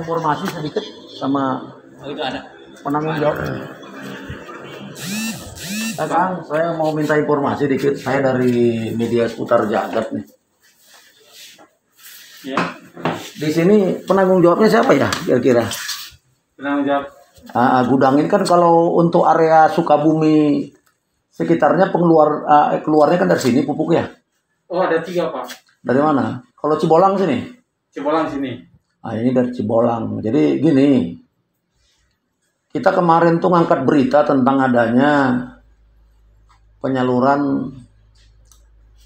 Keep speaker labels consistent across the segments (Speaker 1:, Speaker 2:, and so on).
Speaker 1: informasi sedikit sama penanggung jawab. Kang, saya mau minta informasi dikit. Saya dari media seputar Jagat nih.
Speaker 2: Ya.
Speaker 1: Di sini penanggung jawabnya siapa ya kira-kira?
Speaker 2: Penanggung jawab.
Speaker 1: Gudang ini kan kalau untuk area Sukabumi sekitarnya keluarnya kan dari sini pupuknya.
Speaker 2: Oh, ada 3, Pak.
Speaker 1: Dari mana? Kalau Cibolang sini?
Speaker 2: Cibolang sini.
Speaker 1: Ini dari Cibolang. Jadi gini, kita kemarin tuh ngangkat berita tentang adanya penyaluran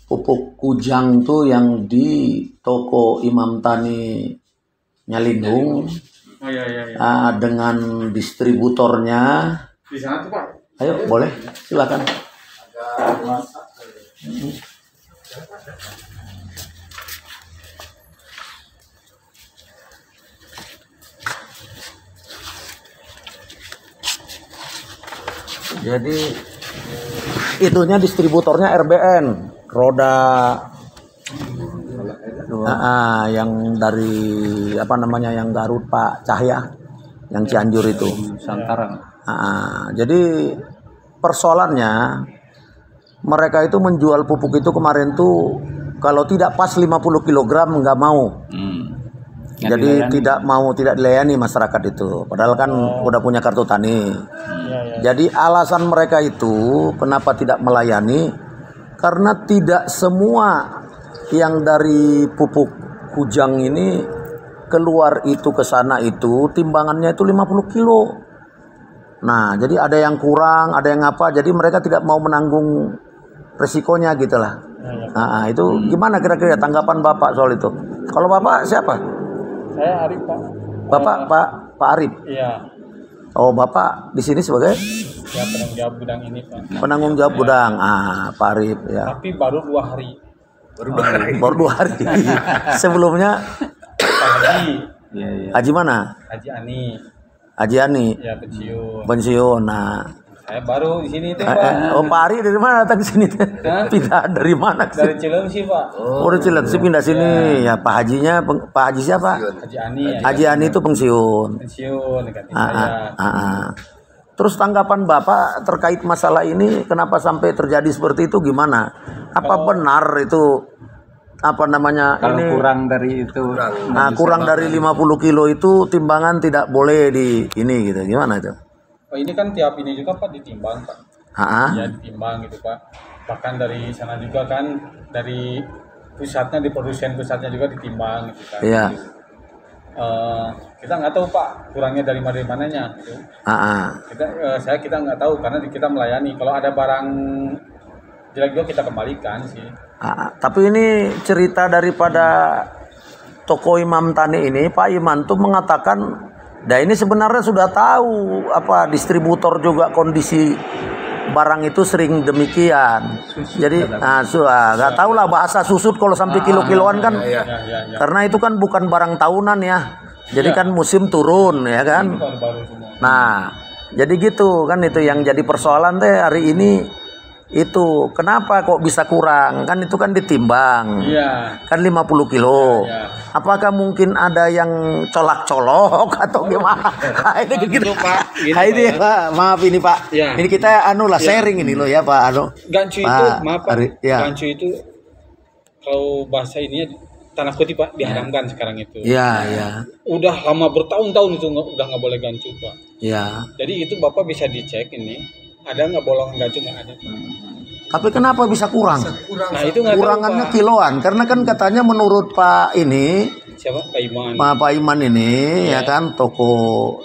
Speaker 1: pupuk Kujang tuh yang di toko Imam Tani Nyalindung.
Speaker 2: Oh iya.
Speaker 1: Dengan distributornya.
Speaker 2: Di sana tuh, Pak.
Speaker 1: Ayo, boleh, silakan. Jadi itunya distributornya RBN, roda yang dari yang Garut Pak Cahya, yang Cianjur itu.
Speaker 2: Santaran.
Speaker 1: Jadi persoalannya mereka itu menjual pupuk itu kemarin tuh kalau tidak pas 50 kg nggak mau. Jadi tidak dilayani masyarakat itu. Padahal kan udah punya kartu tani. Jadi alasan mereka itu kenapa tidak melayani karena tidak semua yang dari pupuk Kujang ini keluar itu ke sana itu timbangannya itu 50 kilo. Nah, jadi ada yang kurang, ada yang apa. Jadi mereka tidak mau menanggung resikonya gitulah. Itu gimana kira-kira tanggapan Bapak soal itu? Kalau Bapak siapa?
Speaker 2: Saya Arif, Pak.
Speaker 1: Bapak Pak Arif.
Speaker 2: Iya.
Speaker 1: Oh, Bapak di sini sebagai
Speaker 2: Ya, penanggung jawab gudang ini, Pak.
Speaker 1: penanggung jawab gudang. Pak Arif ya.
Speaker 2: Tapi baru 2 hari.
Speaker 1: Baru 2 hari. Sebelumnya
Speaker 2: Pak Haji.
Speaker 1: Haji mana?
Speaker 2: Haji Ani.
Speaker 1: Haji Ani.
Speaker 2: Ya, pensiun.
Speaker 1: Pensiun. Nah,
Speaker 2: Saya baru di sini tuh, Pak.
Speaker 1: Pak Ari dari mana datang ke sini? Pindah dari mana?
Speaker 2: Dari Cilengsi, Pak.
Speaker 1: Dari Cilengsi pindah sini. Ya, Pak Hajinya, Pak Haji siapa?
Speaker 2: Haji Ani.
Speaker 1: Haji Ani itu pensiun.
Speaker 2: Pensiun dekat saya.
Speaker 1: Terus tanggapan Bapak terkait masalah ini, kenapa sampai terjadi seperti itu gimana? Apa benar itu
Speaker 2: Kalau kurang dari itu.
Speaker 1: kurang dari 50 kilo itu timbangan tidak boleh di ini gitu. Gimana itu?
Speaker 2: Oh, ini kan tiap ini juga, Pak, ditimbang, Pak. Ya, ditimbang gitu, Pak. Bahkan dari sana juga kan, dari pusatnya, di produsen pusatnya juga ditimbang gitu kan.
Speaker 1: Iya.
Speaker 2: Kita nggak tahu, Pak, kurangnya dari mananya gitu. Kita nggak tahu karena kita melayani. Kalau ada barang jelek juga kita kembalikan sih.
Speaker 1: Tapi ini cerita daripada toko Imam Tani ini, Pak Iman tuh mengatakan, ini sebenarnya sudah tahu distributor juga kondisi barang itu sering demikian. Jadi nggak tahu lah bahasa susut kalau sampai kilo-kiloan kan. Karena itu kan bukan barang tahunan ya. Jadi kan musim turun ya kan. Nah, jadi gitu kan, itu yang jadi persoalan teh hari ini. Itu kenapa kok bisa kurang, kan itu kan ditimbang. Kan 50 kilo. Apakah mungkin ada yang colak-colok atau gimana? Ini gitu, Pak. Ini Pak, maaf ini Pak. Ini kita sharing ini loh ya Pak
Speaker 2: Gancu itu, maaf Pak. Gancu itu kalau bahasa ini tanah kutip, Pak, diharamkan sekarang itu.
Speaker 1: Iya.
Speaker 2: Udah lama bertahun-tahun itu udah nggak boleh gancu, Pak.
Speaker 1: Iya.
Speaker 2: Jadi itu Bapak bisa dicek ini. Ada nggak bolongan gancu? Nggak ada, Pak.
Speaker 1: Tapi kenapa bisa kurang?
Speaker 2: Nah, itu nggak tahu,
Speaker 1: kurangannya
Speaker 2: Pak.
Speaker 1: Kiloan, karena kan katanya menurut Pak ini,
Speaker 2: siapa? Pak Iman.
Speaker 1: Pak Iman ini ya kan toko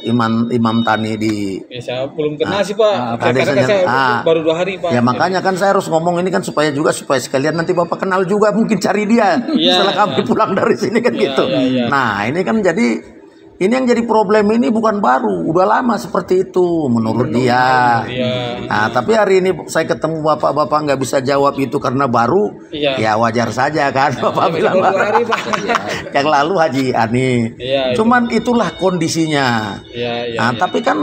Speaker 1: Imam Tani di.
Speaker 2: Ya, saya belum kenal sih, Pak. Karena saya baru 2 hari, Pak.
Speaker 1: Ya makanya kan saya harus ngomong ini kan supaya sekalian nanti Bapak kenal juga, mungkin cari dia setelah kami pulang dari sini kan gitu. Nah ini kan ini yang jadi problem ini bukan baru, udah lama seperti itu menurut dia. Nah, tapi hari ini saya ketemu bapak-bapak nggak bisa jawab itu karena baru, ya wajar saja kan Bapak bilang. Yang lalu Haji Ani. Cuman itulah kondisinya. Tapi kan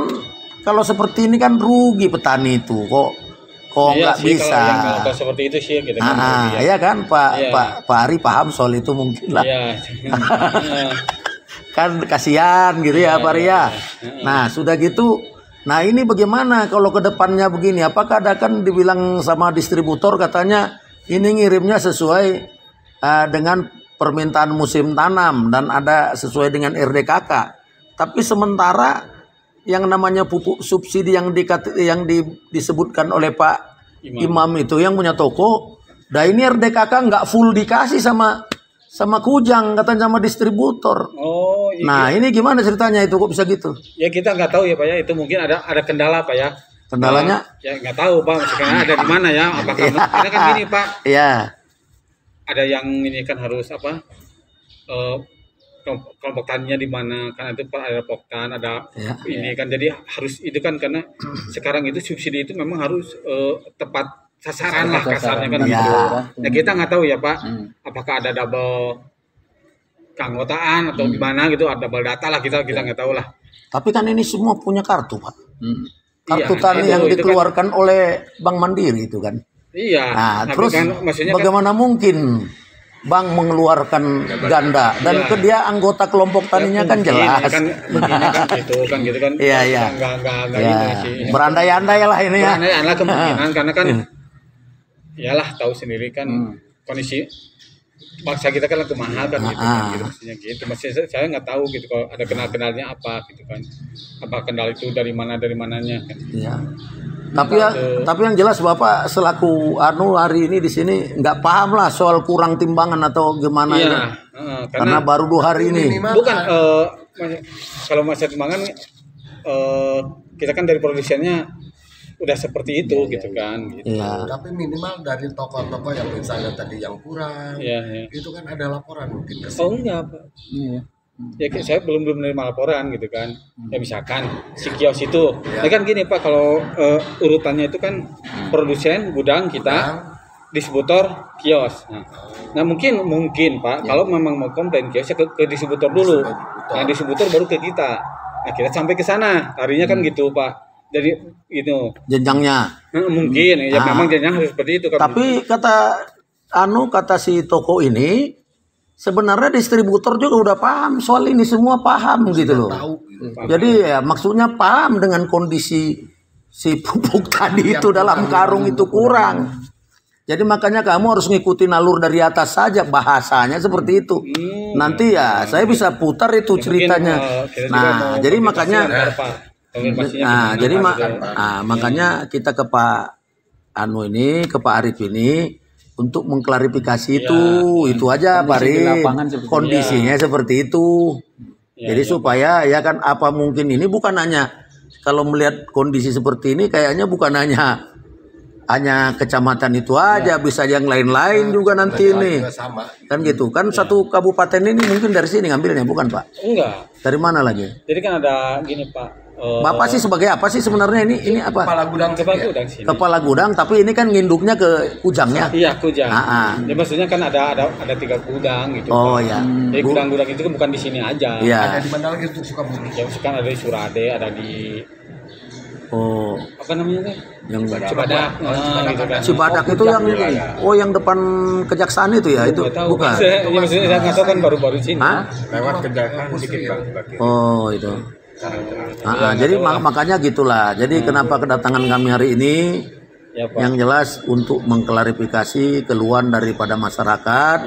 Speaker 1: kalau seperti ini kan rugi petani itu kok nggak bisa.
Speaker 2: Kalau seperti itu sih kita
Speaker 1: ya kan Pak Ari paham soal itu mungkin lah. kan kasihan gitu ya Pak Ria. Nah sudah gitu, nah ini bagaimana kalau ke depannya begini? Apakah ada kan dibilang sama distributor katanya ini ngirimnya sesuai dengan permintaan musim tanam dan ada sesuai dengan RDKK. Tapi sementara yang namanya pupuk subsidi yang disebutkan oleh Pak Imam itu yang punya toko, dah ini RDKK nggak full dikasih sama Kujang, katanya sama distributor.
Speaker 2: Oh, iya.
Speaker 1: Nah ini gimana ceritanya itu kok bisa gitu?
Speaker 2: Ya kita nggak tahu ya Pak ya, itu mungkin ada kendala Pak ya.
Speaker 1: Kendalanya?
Speaker 2: Ya nggak tahu Pak, maksudnya ada di mana ya? Apakah karena kan gini Pak?
Speaker 1: Iya.
Speaker 2: Ada yang ini kan harus apa? Kelompok taninya di mana kan itu Pak, ada poktan, ada ini kan, jadi harus itu kan, karena sekarang itu subsidi itu memang harus tepat sasaran lah kasarnya kan gitu. Ya kita nggak tahu ya Pak, apakah ada double keanggotaan atau gimana gitu, ada double data lah, kita nggak tahu lah.
Speaker 1: Tapi kan ini semua punya kartu Pak. Kartu tani yang dikeluarkan oleh Bank Mandiri itu kan.
Speaker 2: Iya.
Speaker 1: Nah terus
Speaker 2: kan,
Speaker 1: bagaimana mungkin Bank mengeluarkan ganda dan dia anggota kelompok taninya kan jelas.
Speaker 2: Kan gitu kan.
Speaker 1: Iya.
Speaker 2: Enggak
Speaker 1: berandai-andai lah ini ya.
Speaker 2: Berandai-andai kemungkinan karena kan iyalah tahu sendiri kan kondisi bangsa kita kan kumaha kan gitu maksudnya. Maksudnya saya nggak tahu gitu kalau ada kenalnya apa gitu kan. Apa kendala itu dari mananya kan. Iya.
Speaker 1: Tapi yang jelas Bapak selaku hari ini di sini nggak paham lah soal kurang timbangan atau gimana ya. Karena baru 2 hari ini.
Speaker 2: Bukan kalau masalah timbangan kita kan dari produsennya udah seperti itu gitu kan. Gitu.
Speaker 3: Iya. Tapi minimal dari toko-toko yang misalnya tadi yang kurang, itu kan ada laporan mungkin ke sini.
Speaker 2: Oh enggak Pak. Iya. Ya saya belum menerima laporan gitu kan. Ya misalkan si kios itu, ya kan gini Pak, kalau urutannya itu kan produsen, gudang kita, distributor, kios. Nah mungkin Pak, kalau memang mau komplain kiosnya ke distributor dulu. Nah distributor baru ke kita. Nah kita sampai ke sana, harinya kan gitu Pak. Jadi itu
Speaker 1: jenjangnya.
Speaker 2: Mungkin ya memang jenjang harus seperti itu.
Speaker 1: Tapi kata si toko ini, sebenarnya distributor juga udah paham soal ini, semua paham gitu loh. Jadi ya maksudnya paham dengan kondisi si pupuk tadi itu dalam karung itu kurang. Jadi makanya kamu harus ngikutin alur dari atas saja, bahasanya seperti itu. Nanti ya saya bisa putar itu ceritanya. Nah jadi makanya makanya kita ke Pak Pak Arif ini untuk mengklarifikasi itu aja Pak Arif, kondisinya seperti itu. Jadi supaya ya kan apa mungkin ini bukan hanya kalau melihat kondisi seperti ini kayaknya bukan hanya kecamatan itu aja, bisa yang lain-lain juga nanti ini. Kan gitu. Kan satu kabupaten ini mungkin dari sini ngambilnya bukan Pak?
Speaker 2: Enggak.
Speaker 1: Dari mana lagi?
Speaker 2: Jadi kan ada gini Pak.
Speaker 1: Bapak sih sebagai apa sih sebenarnya ini apa?
Speaker 3: Kepala gudang
Speaker 2: sini.
Speaker 1: Kepala gudang, tapi ini kan nginduknya ke Kujangnya.
Speaker 2: Iya, Kujang. Ya maksudnya kan ada 3 gudang gitu.
Speaker 1: Oh ya.
Speaker 2: Jadi gudang-gudang itu kan bukan di sini aja.
Speaker 1: Iya.
Speaker 3: Ada di mana lagi untuk Sukabumi?
Speaker 2: Ya kan ada di Surade, ada di apa namanya nih?
Speaker 1: Yang
Speaker 2: Cibadak. Gitu kan.
Speaker 1: Cibadak itu yang yang depan kejaksaan itu ya itu bukan.
Speaker 2: Ya maksudnya saya nggak tahu kan baru-baru sini.
Speaker 3: Lewat kejaksaan sedikit Bang.
Speaker 1: Oh itu. Jadi makanya gitulah. Jadi kenapa kedatangan kami hari ini? Yang jelas untuk mengklarifikasi keluhan daripada masyarakat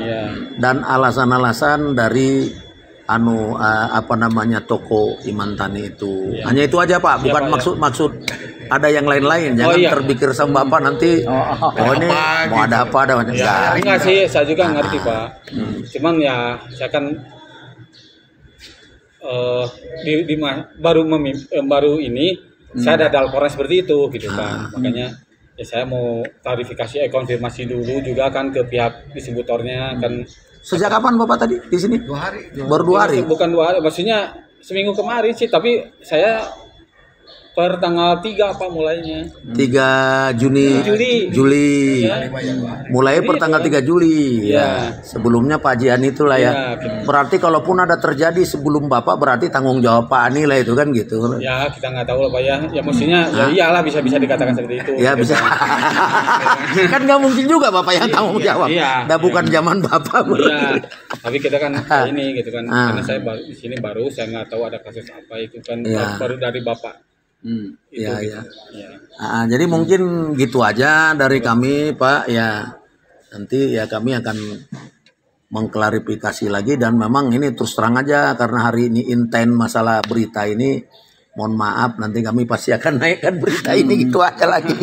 Speaker 1: dan alasan-alasan dari toko Iman Tani itu. Hanya itu aja Pak, bukan maksud ada yang lain-lain. Jangan terpikir sama Bapak nanti ini mau ada apa ada macam.
Speaker 2: Enggak sih, saya juga ngerti Pak. Cuman ya saya kan baru ini saya ada laporan seperti itu gitu kan. Makanya ya saya mau klarifikasi konfirmasi dulu juga kan ke pihak distributornya kan.
Speaker 1: Sejak kapan Bapak tadi di sini?
Speaker 3: 2 hari.
Speaker 1: Baru 2 hari.
Speaker 2: Bukan 2 hari, maksudnya seminggu kemarin sih, tapi saya per tanggal 3 apa mulainya?
Speaker 1: 3 Juli.
Speaker 2: Ya.
Speaker 1: Mulai per tanggal 3 Juli.
Speaker 2: Ya.
Speaker 1: Sebelumnya Pak Haji Ani itulah ya. Berarti kalaupun ada terjadi sebelum Bapak berarti tanggung jawab Pak Ani lah itu kan gitu.
Speaker 2: Ya, kita nggak tahu lah Pak ya. Ya mestinya ya iyalah bisa dikatakan seperti itu.
Speaker 1: Ya bisa. Kan nggak mungkin juga Bapak yang tanggung jawab.
Speaker 2: Iya.
Speaker 1: Dah bukan zaman Bapak.
Speaker 2: Iya. Tapi kita kan ini gitu kan. Karena saya di sini baru, saya nggak tahu ada kasus apa itu kan baru dari Bapak.
Speaker 1: Iya, iya. Jadi mungkin gitu aja dari kami Pak ya. Nanti ya kami akan mengklarifikasi lagi dan memang ini terus terang aja karena hari ini intent masalah berita ini. Mohon maaf nanti kami pasti akan naikkan berita ini gitu aja lagi.